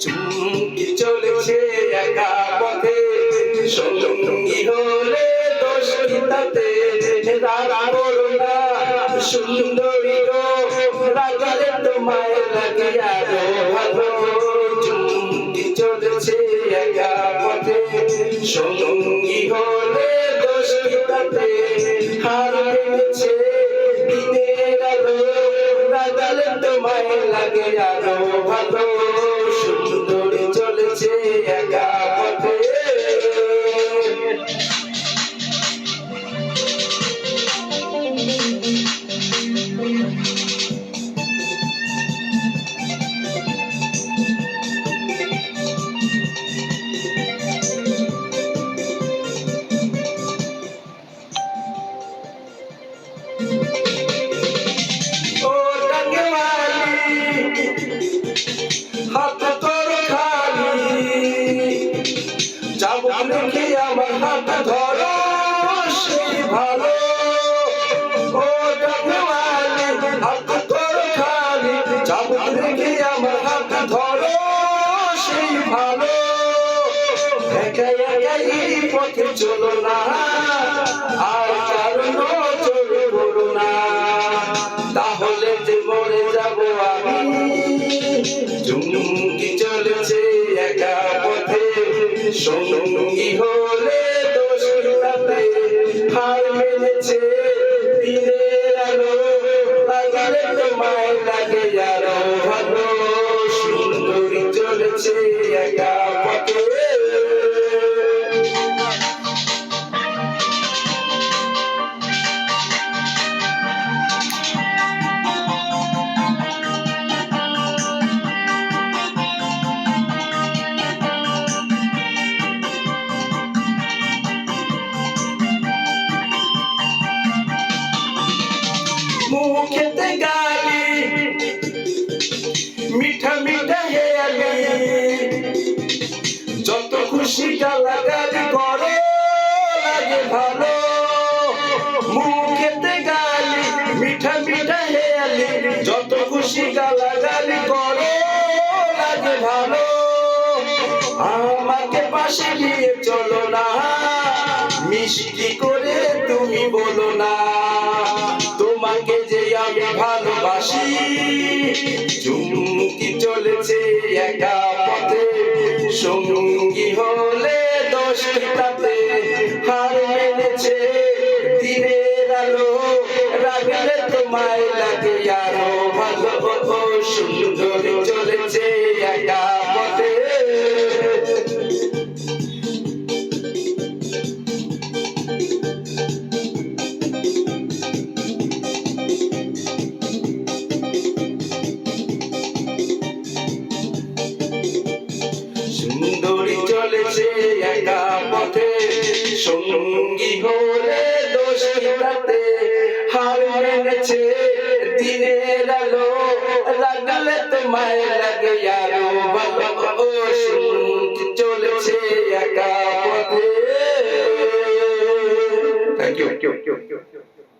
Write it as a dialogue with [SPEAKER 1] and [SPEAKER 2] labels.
[SPEAKER 1] চুমকি চলেছে একা পথে, সঙ্গী হলে দোষ কি তাতে? রাগ করো না সুন্দরী গো, রাগলে তোমায় লাগে আরো ভালো। চুমকি চলেছে একা পথে, সঙ্গী হলে দোষ কি তাতে? হার মেনেছে দিনের আলো, রাগলে তোমায় লাগে আরো ভালো। সুন্দরী চলেছে একা পথে। ও টাঙ্গিওয়ালি হাত তোর খালি, চাবুক রেখে আমার হাত ধরো সেই ভালো। ও টাঙ্গিওয়ালি হাত তোর খালি, চাবুক রেখে আমার হাত ধরো সেই ভালো। একা একাই পথে চলো না, আর কারণ চলে পড়ো না, তাহলে যে মরে যাবো আমি। চুমকি চলেছে একা পথে, সঙ্গী হলে দোষ কি তাতে? হার মেনেছে দিনের আলো, লাগলে তোমায় লাগে আরো ভালো। সুন্দরী চলেছে একা পথে। মুখেতে গালি মিঠা মিঠা হেয়ালি, যত খুশি গালাগালি করো লাগে ভালো। মুখেতে গালি মিঠা মিঠা হেয়ালি, যত খুশি গালাগালি করো লাগে ভালো। আমাকে পাশে নিয়ে চলো না, মিষ্টি করে তুমি বলো না তোমাকে যে আমি ভালোবাসি। চুমকি চলেছে একা পথে, সঙ্গী হলে দোষ কি তাতে? হার মেনেছে দিনের আলো, রাগলে তোমায় লাগে আরো ভালো। সুন্দরী চলেছে একা পথে। সুন্দরী চলেছে একা পথে, সঙ্গী হলে দোষ কি তাতে? হার মেনেছে দিনের আলো, লাগলে তোমায় লাগে আরো ভালো। সুন্দরী চলেছে একা পথে। Thank you.